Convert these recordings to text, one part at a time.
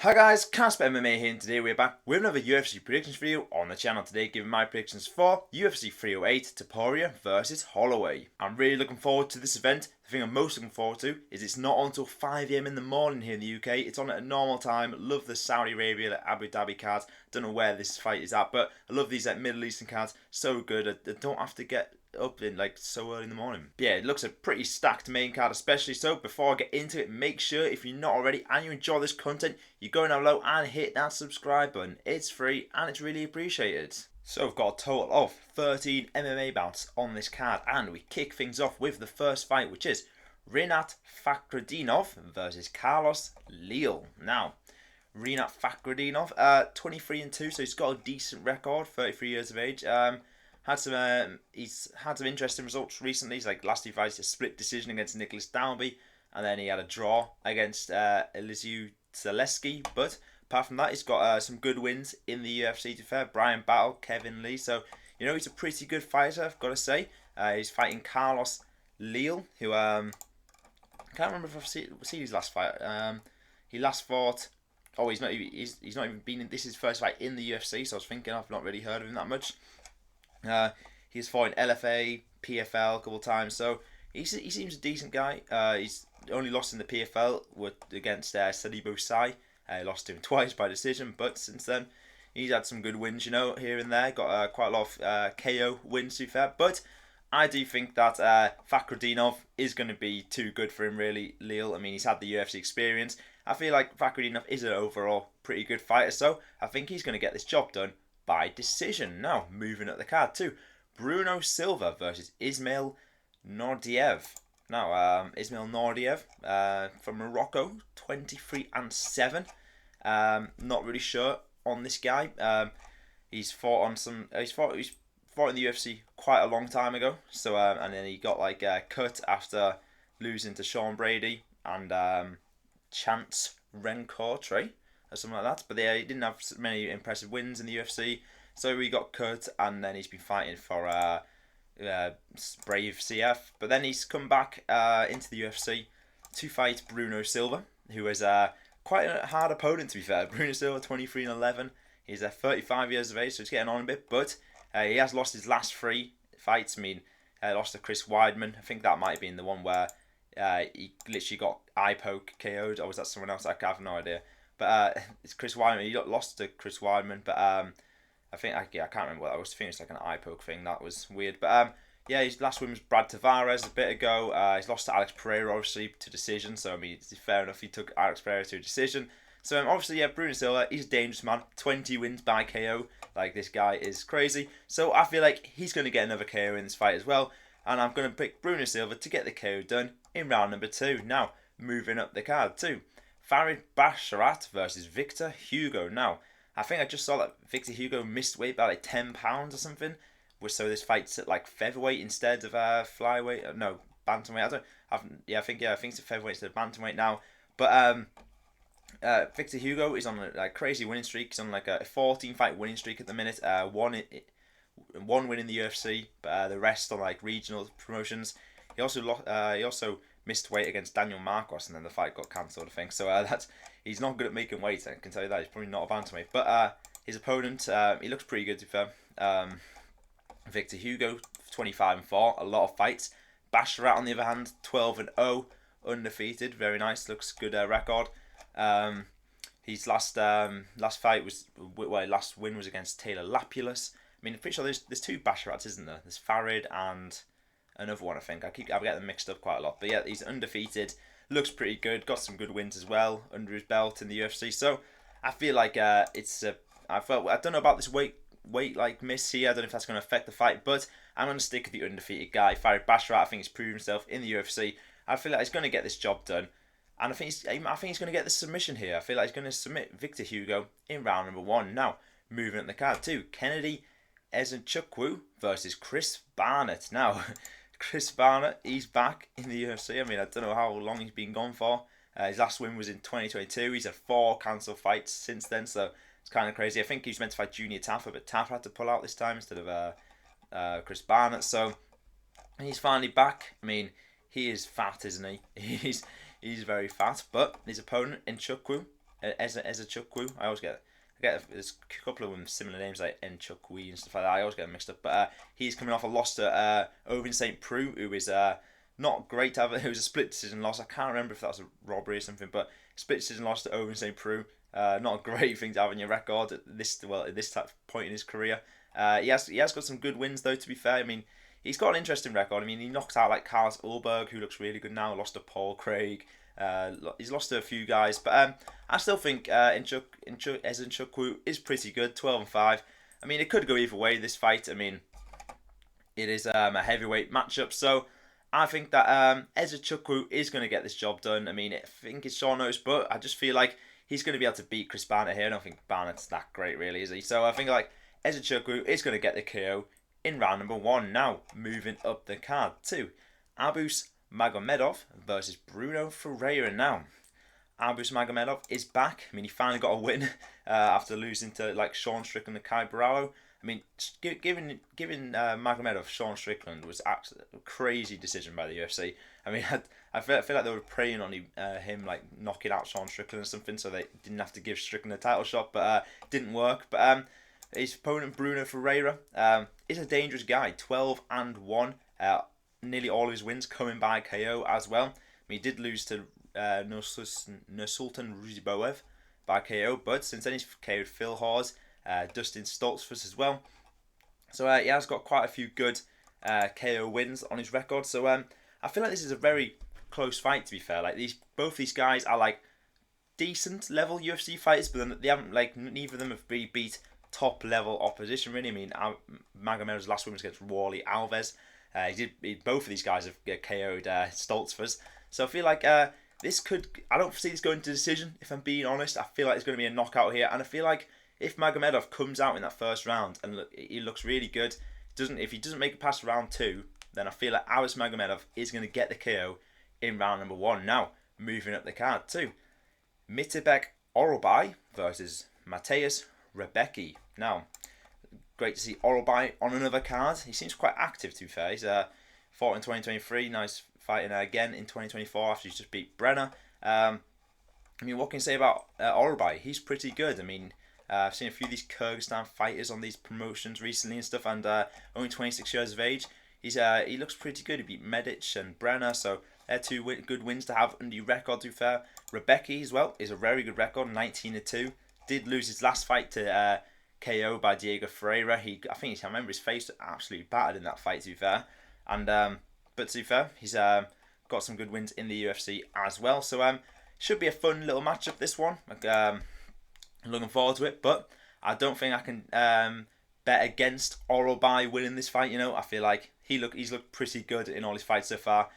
Hi guys, Casper MMA here, and today we're back with another UFC predictions video on the channel today, giving my predictions for UFC 308 Topuria versus Holloway. I'm really looking forward to this event. The thing I'm most looking forward to is it's not on until 5 AM in the morning here in the UK. It's on at a normal time. Love the Saudi Arabia, Abu Dhabi cards. Don't know where this fight is at, but I love these Middle Eastern cards. So good. I don't have to get up in so early in the morning. But yeah, it looks a pretty stacked main card, especially. So before I get into it, make sure if you're not already and you enjoy this content, you go down below and hit that subscribe button. It's free and it's really appreciated. So we've got a total of 13 MMA bouts on this card, and we kick things off with the first fight, which is Rinat Fakhretdinov versus Carlos Leal. Now, Rinat Fakhretdinov, 23-2, so he's got a decent record, 33 years of age. He's had some interesting results recently. He's last two fights, a split decision against Nicholas Dalby, and then he had a draw against Eliziu Zaleski. But apart from that, he's got some good wins in the UFC. To be fair, Brian Battle, Kevin Lee. So he's a pretty good fighter, I've got to say. He's fighting Carlos Leal, who I can't remember if I've seen his last fight. He last fought. Oh, he's not even been in. This is his first fight in the UFC. So I was thinking I've not really heard of him that much. He's fought in LFA, PFL a couple of times, so he seems a decent guy. He's only lost in the PFL against Sadibo Sai. He lost to him twice by decision, but since then he's had some good wins, here and there. Got quite a lot of KO wins, to be fair. But I do think that Fakhretdinov is going to be too good for him, really, Leal. I mean, he's had the UFC experience. I feel like Fakhretdinov is an overall pretty good fighter, so I think he's going to get this job done by decision. Now, moving up the card to Bruno Silva versus Ismail Nordiev. Now, Ismail Nordiev from Morocco, 23-7. Not really sure on this guy. He's fought in the UFC quite a long time ago. So and then he got cut after losing to Sean Brady and Chance Rencotre or something like that. But he didn't have many impressive wins in the UFC, so he got cut, and then he's been fighting for Brave CF. But then he's come back into the UFC to fight Bruno Silva, who is quite a hard opponent, to be fair. Bruno Silva, 23-11. He's 35 years of age, so he's getting on a bit, but he has lost his last 3 fights. I mean, lost to Chris Weidman. I think that might have been the one where he literally got eye poke KO'd, or was that someone else? I have no idea. But it's Chris Weidman. He got lost to Chris Weidman, but I can't remember what that was. I think it's like an eye poke thing. That was weird. But his last win was Brad Tavares a bit ago. He's lost to Alex Pereira, obviously, to decision. So I mean, it's fair enough. He took Alex Pereira to a decision. So obviously, Bruno Silva, he's a dangerous man. 20 wins by KO. This guy is crazy. So I feel like he's going to get another KO in this fight as well. And I'm going to pick Bruno Silva to get the KO done in round number 2. Now, moving up the card to Farid Basharat versus Victor Hugo. Now, I think I just saw that Victor Hugo missed weight by 10 pounds or something. So this fight's at featherweight instead of flyweight. No, bantamweight. I think it's a featherweight instead of bantamweight now. But Victor Hugo is on a crazy winning streak. He's on a 14-fight winning streak at the minute. One win in the UFC, but the rest on regional promotions. He also missed weight against Daniel Marcos, and then the fight got cancelled, I think. So he's not good at making weight. I can tell you that. He's probably not a bantamweight. But his opponent, he looks pretty good, to be fair. Victor Hugo, 25-4, a lot of fights. Basharat, on the other hand, 12-0, undefeated. Very nice. Looks good record. His last win was against Taylor Lapulus. I mean, I'm pretty sure there's 2 Basharats, isn't there? There's Farid and another one, I think. I get them mixed up quite a lot. But yeah, he's undefeated. Looks pretty good. Got some good wins as well under his belt in the UFC. So I feel like I don't know about this weight miss here. I don't know if that's going to affect the fight, but I'm going to stick with the undefeated guy. Farid Basharat, I think he's proved himself in the UFC. I feel like he's going to get this job done. And I think he's going to get the submission here. I feel like he's going to submit Victor Hugo in round number 1. Now, moving up the card to Kennedy Ezenchukwu versus Chris Barnett. Now, Chris Barnett, he's back in the UFC. I mean, I don't know how long he's been gone for. His last win was in 2022. He's had 4 cancelled fights since then, so it's kind of crazy. I think he was meant to fight Junior Taffa, but Taffa had to pull out this time instead of Chris Barnett. So he's finally back. I mean, he is fat, isn't he? He's very fat, but his opponent, Nchukwu, Ezechukwu. There's a couple of them similar names like Enchukwu and stuff like that. I always get them mixed up. But he's coming off a loss to Ovin St. Preux, who is not great to have. It was a split decision loss. I can't remember if that was a robbery or something, but split decision loss to Ovin St. Preux. Not a great thing to have in your record at this type of point in his career. He has got some good wins though. To be fair, I memean, he's got an interesting record. I mean, he knocked out like Carlos Ulberg, who looks really good now. Lost to Paul Craig. He's lost to a few guys, but I still think Ezechukwu is pretty good. 12-5. I mean, it could go either way. This fight. I mean, it is a heavyweight matchup, so I think that Ezechukwu is going to get this job done. I mean, I think it's short notice, but I just feel like he's going to be able to beat Chris Barnett here. I don't think Barnett's that great, really, is he? So I think like Ezechukwu is going to get the KO in round number 1. Now, moving up the card to Abus Magomedov versus Bruno Ferreira. Now, Abus Magomedov is back. I mean, he finally got a win after losing to like Sean Strickland and Kai Barallo. I mean, giving Magomedov Sean Strickland was actually a crazy decision by the UFC. I mean, I feel like they were preying on him like knocking out Sean Strickland or something, so they didn't have to give Strickland a title shot, but didn't work. But his opponent Bruno Ferreira is a dangerous guy. 12-1. Nearly all of his wins coming by KO as well. I mean, he did lose to Nursultan Ruziboev by KO, but since then he's KO'd Phil Hawes, Dustin Stoltzfus as well. So he has got quite a few good KO wins on his record. So I feel like this is a very close fight, to be fair. Like both these guys are like decent level UFC fighters, but then they haven't neither of them have beat top level opposition really. I mean, Magomedov's last win was against Wally Alves. Both of these guys have KO'd Stoltzfus. So I feel like this could. I don't see this going to decision. If I'm being honest, I feel like it's going to be a knockout here, and I feel like if Magomedov comes out in that first round and he looks really good, if he doesn't make it past round 2, then I feel like Abus Magomedov is going to get the KO in round number 1. Now, moving up the card to Mitebek Orolbai versus Mateusz Rebecki. Now, great to see Orolbai on another card. He seems quite active, to be fair. He's fought in 2023. Nice fighting again in 2024 after he's just beat Brenner. I mean, what can you say about Orolbai? He's pretty good. I mean, I've seen a few of these Kyrgyzstan fighters on these promotions recently and stuff, and only 26 years of age. He looks pretty good. He beat Medic and Brenner, so they're two good wins to have under your record, to be fair. Rebecki as well is a very good record, 19-2. Did lose his last fight to KO by Diego Ferreira. I remember his face absolutely battered in that fight, to be fair. And but to be fair, he's got some good wins in the UFC as well. So should be a fun little matchup, this one. Looking forward to it, but I don't think I can bet against Orolbai winning this fight. You know, I feel like he's looked pretty good in all his fights so far.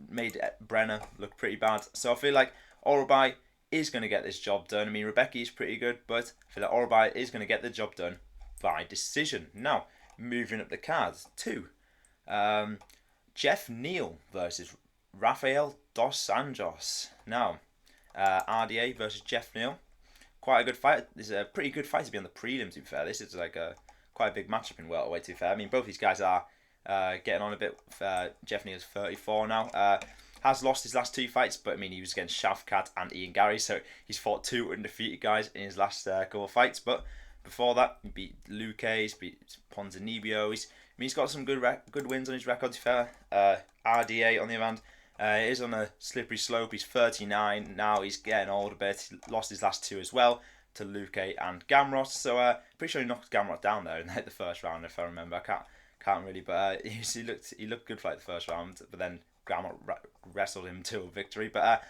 Made Brenner look pretty bad. So I feel like Orolbai is going to get this job done. I mean, Rebecki is pretty good, but I feel like Orolbai is going to get the job done by decision. Now, moving up the cards to Jeff Neal versus Rafael Dos Anjos. Now, RDA versus Jeff Neal. Quite a good fight. This is a pretty good fight to be on the prelims, to be fair. This is like quite a big matchup in welterweight, to be fair. I mean, both these guys are getting on a bit. Jeff Neal's 34 now. Has lost his last 2 fights, but I mean, he was against Shafkat and Ian Gary, so he's fought 2 undefeated guys in his last couple of fights. But before that, he beat Luque, he's beat Ponzinibbio. He's got some good wins on his record, to be fair. RDA, on the other hand, he is on a slippery slope. He's 39 now. He's getting old a bit. He lost his last 2 as well to Luque and Gamrot. So pretty sure he knocked Gamrot down there in the first round, if I remember. I can't really, but he looked good for like the first round. But then Gamrot wrestled him to a victory. But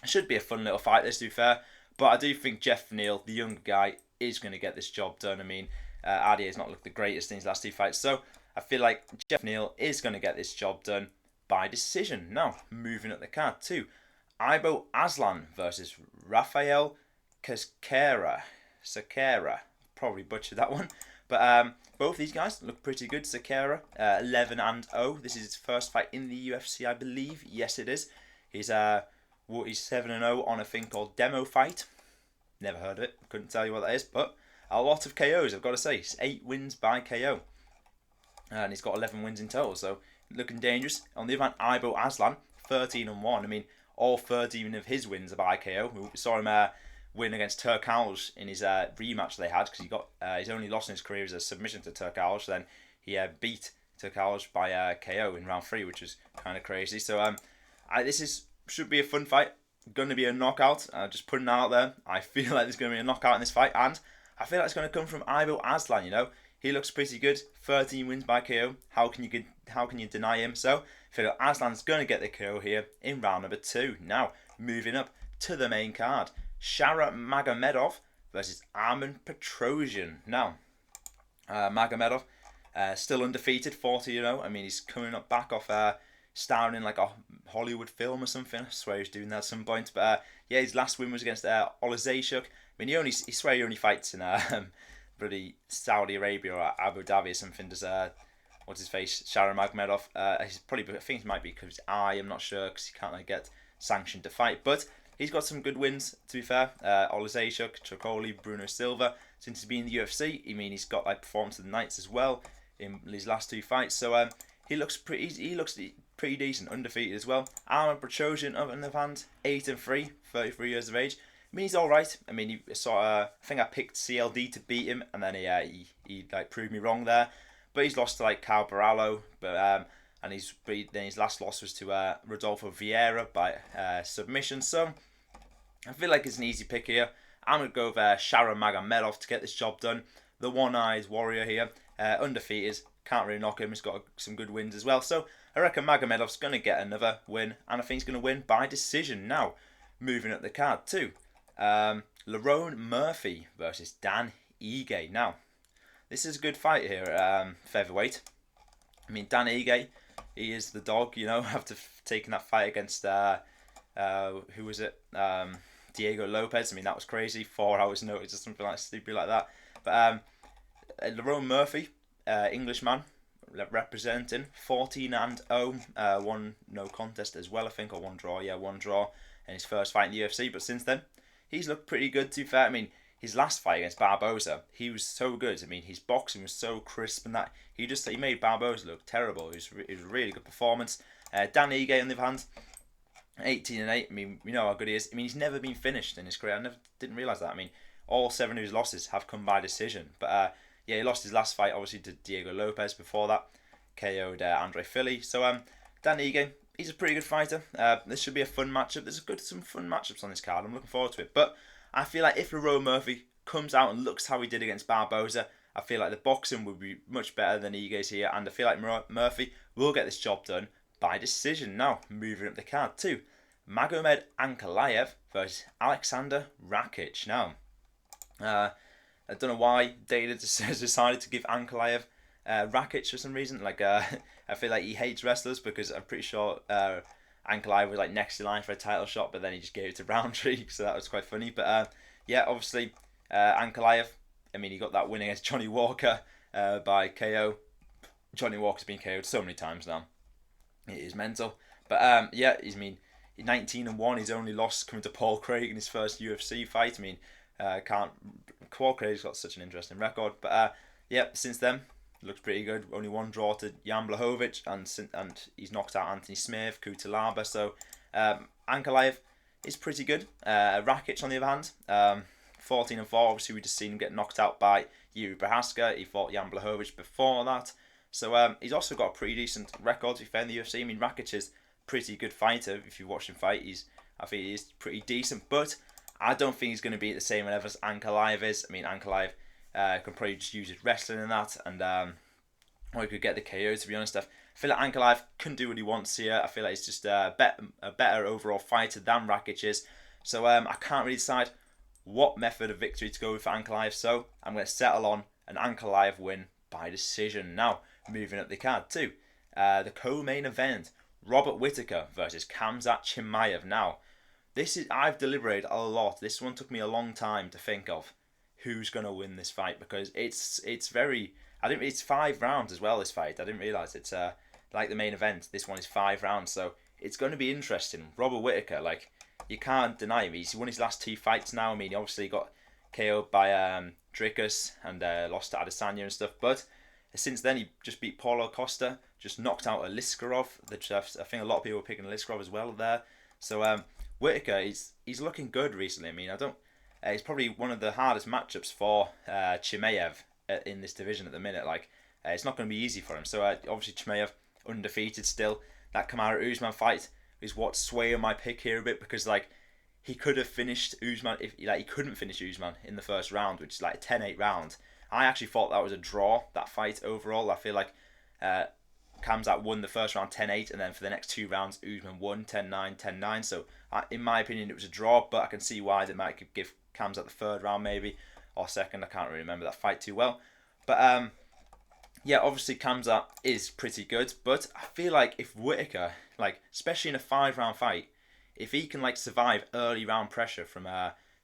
should be a fun little fight, this, to be fair. But I do think Jeff Neal, the young guy, is going to get this job done. I mean, RDA's not looked the greatest in his last 2 fights, so I feel like Jeff Neal is going to get this job done by decision. Now, moving up the card to Ibo Aslan versus Rafael Sakara. Probably butchered that one. But both these guys look pretty good. Sakara, 11-0. This is his first fight in the UFC, I believe. Yes, it is. He's 7-0 on a thing called Demo Fight. Never heard of it. Couldn't tell you what that is. But a lot of KOs, I've got to say. 8 wins by KO. And he's got 11 wins in total. So looking dangerous. On the other hand, Ibo Aslan, 13-1. I mean, all 13 of his wins are by KO. We saw him win against Turkalj in his rematch they had, because he got his only loss in his career was a submission to Turkalj. Then he beat Turkalj by KO in round 3, which was kind of crazy. So this should be a fun fight. Going to be a knockout. Just putting that out there. I feel like there's going to be a knockout in this fight, and I feel like it's going to come from Ivo Aslan. You know, he looks pretty good. 13 wins by KO. How can you deny him? So I feel like Aslan's going to get the KO here in round number 2. Now moving up to the main card, Shara Magomedov versus Armen Petrosian. Now Magomedov still undefeated, 40-0. I mean, he's coming up back off starring in like a Hollywood film or something. I swear he's doing that at some point. But yeah, his last win was against Olazashuk. I mean, he swear he only fights in bloody Saudi Arabia or Abu Dhabi or something. Does what's his face, Shara Magomedov? He's probably, I think it might be because his eye. I'm not sure, because he can't get sanctioned to fight. But he's got some good wins, to be fair. Olazashuk, Tricoli, Bruno Silva. Since he's been in the UFC, I mean, he's got like performance of the nights as well in his last 2 fights. So he looks pretty decent, undefeated as well. Armen Petrosian, on the other hand, 8-3, 33 years of age. I mean, he's all right. I mean, he I think I picked CLD to beat him, and then he like proved me wrong there. But he's lost to like Cal Barallo, and his last loss was to Rodolfo Vieira by submission. So I feel like it's an easy pick here. I'm gonna go with Shara Magomedov to get this job done. The one-eyed warrior here, undefeated. Can't really knock him. He's got some good wins as well. So I reckon Magomedov's going to get another win, and I think he's going to win by decision. Now, moving up the card too, Lerone Murphy versus Dan Ige. Now, this is a good fight here, featherweight. I mean, Dan Ige, he is the dog, you know, after taking that fight against, who was it? Diego Lopez. I mean, that was crazy. 4 hours notice or something like stupid like that. But Lerone Murphy, Englishman, representing 14-0, 1 no contest as well, I think, or 1 draw. Yeah, 1 draw in his first fight in the UFC. But since then, he's looked pretty good, to be fair. I mean, his last fight against Barboza, he was so good. I mean, his boxing was so crisp, and that he made Barboza look terrible. It was a really good performance. Dan Ige, on the other hand, 18-8. I mean, we know how good he is. I mean, he's never been finished in his career. Didn't realise that. I mean, all 7 of his losses have come by decision. But yeah, he lost his last fight, obviously, to Diego Lopez. Before that, KO'd Andre Fili. So Dan Ige, he's a pretty good fighter. This should be a fun matchup. There's some fun matchups on this card. I'm looking forward to it. But I feel like if Lerone Murphy comes out and looks how he did against Barboza, I feel like the boxing would be much better than Ige's here. And I feel like Murphy will get this job done by decision. Now, moving up the card too, Magomed Ankalaev versus Alexander Rakic. Now, I don't know why Dana has decided to give Ankalaev Rakic for some reason. Like, I feel like he hates wrestlers, because I'm pretty sure Ankalaev was like next in line for a title shot, but then he just gave it to Roundtree, so that was quite funny. But yeah, obviously Ankalaev, I mean, he got that win against Johnny Walker by KO. Johnny Walker's been KO'd so many times now. It is mental. But yeah, he's 19-1. His only loss coming to Paul Craig in his first UFC fight. I mean, Paul Craig's got such an interesting record. But yeah, since then, looks pretty good. Only 1 draw to Jan Blachowicz, and he's knocked out Anthony Smith, Kutalaba. So Ankalaev is pretty good. Rakic, on the other hand, 14-4. Obviously, we just seen him get knocked out by Yuri Prohaska. He fought Jan Blachowicz before that. So he's also got a pretty decent record, to be fair, in the UFC. I mean, Rakic is a pretty good fighter. If you watch him fight, I think he is pretty decent. But I don't think he's going to be at the same level as Ankalaev is. I mean, Ankalaev can probably just use his wrestling and that, and or he could get the KO, to be honest. I feel like Ankalaev can do what he wants here. I feel like he's just a better overall fighter than Rakic is. So I can't really decide what method of victory to go with for Ankalaev. So I'm going to settle on an Ankalaev win by decision. Now, moving up the card too, the co-main event, Robert Whittaker versus Khamzat Chimaev. Now, I've deliberated a lot. This one took me a long time to think of who's going to win this fight, because it's 5 rounds as well, this fight. I didn't realise it's like the main event. This one is 5 rounds, so it's going to be interesting. Robert Whittaker, like, you can't deny him. He's won his last 2 fights now. I mean, he obviously got KO'd by Dricus and lost to Adesanya and stuff, but since then he just beat Paulo Costa, just knocked out Aliskerov. I think a lot of people were picking Aliskerov as well there. So Whittaker, he's looking good recently. I mean, I don't. It's probably one of the hardest matchups for Chimaev in this division at the minute. Like, it's not going to be easy for him. So obviously Chimaev undefeated still. That Kamaru Usman fight is what's swaying my pick here a bit, because like he could have finished Usman if like he couldn't finish Usman in the first round, which is like a 10-8 round. I actually thought that was a draw, that fight overall. I feel like Khamzat won the first round 10-8, and then for the next two rounds Usman won 10-9, 10-9. So in my opinion it was a draw, but I can see why they might give Khamzat the third round maybe, or second. I can't really remember that fight too well. But yeah, obviously Khamzat is pretty good, but I feel like if Whittaker, like especially in a 5-round fight, if he can like survive early round pressure from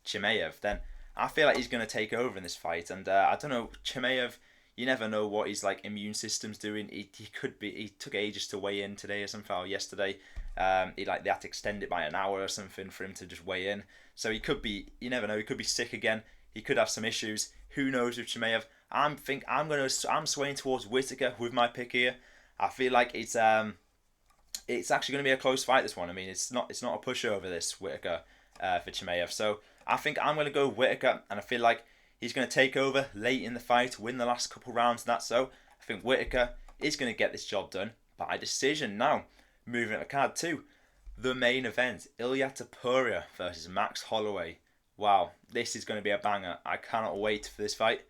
Chimaev, then I feel like he's going to take over in this fight. And I don't know, Chimaev, you never know what his like immune system's doing. He could be. He took ages to weigh in today or something, or yesterday. They had to extend it by an hour or something for him to just weigh in. So he could be. You never know. He could be sick again. He could have some issues. Who knows with Chimaev? I'm swaying towards Whittaker with my pick here. I feel like it's actually going to be a close fight, this one. I mean, it's not a pushover, this Whittaker for Chimaev. So I think I'm going to go Whittaker, and I feel like he's going to take over late in the fight, win the last couple rounds and that. So I think Whittaker is going to get this job done by decision. Now, moving up to card 2, the main event, Ilia Topuria versus Max Holloway. Wow, this is going to be a banger. I cannot wait for this fight.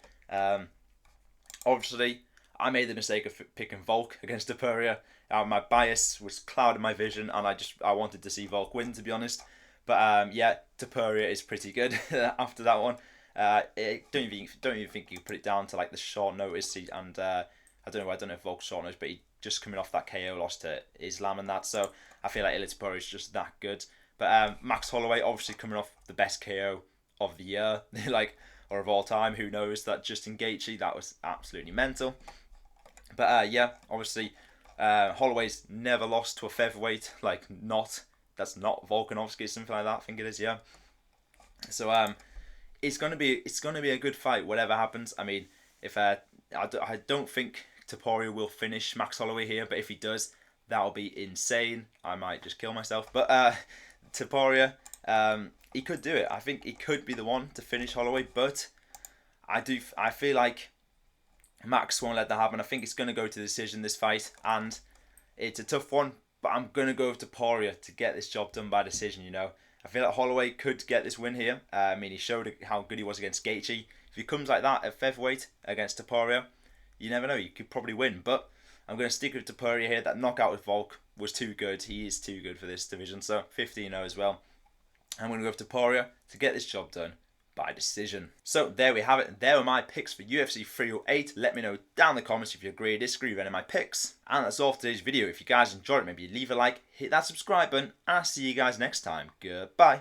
Obviously, I made the mistake of picking Volk against Topuria. My bias was clouding my vision, and I wanted to see Volk win, to be honest. But yeah, Topuria is pretty good after that one. Don't even think you put it down to like the short notice. And I don't know if Volk's short notice, but he just coming off that KO loss to Islam and that. So I feel like Ilia Topuria is just that good. But Max Holloway obviously coming off the best KO of the year, like, or of all time. Who knows? That Justin Gaethje, that was absolutely mental. But yeah, obviously Holloway's never lost to a featherweight. That's not Volkanovski, something like that. I think it is. Yeah. So it's gonna be a good fight, whatever happens. I mean, if I don't think Topuria will finish Max Holloway here, but if he does, that'll be insane. I might just kill myself. But Topuria, he could do it. I think he could be the one to finish Holloway, but I feel like Max won't let that happen. I think it's going to go to decision, this fight, and it's a tough one, but I'm going to go with Topuria to get this job done by decision, you know. I feel like Holloway could get this win here. I mean, he showed how good he was against Gaethje. If he comes like that at featherweight against Topuria, you never know, you could probably win. But I'm going to stick with Topuria here. That knockout with Volk was too good. He is too good for this division, so 15-0 as well. I'm going to go with Topuria to get this job done by decision. So there we have it. There were my picks for UFC 308. Let me know down in the comments if you agree or disagree with any of my picks. And that's all for today's video. If you guys enjoyed it, maybe leave a like, hit that subscribe button, and I'll see you guys next time. Goodbye.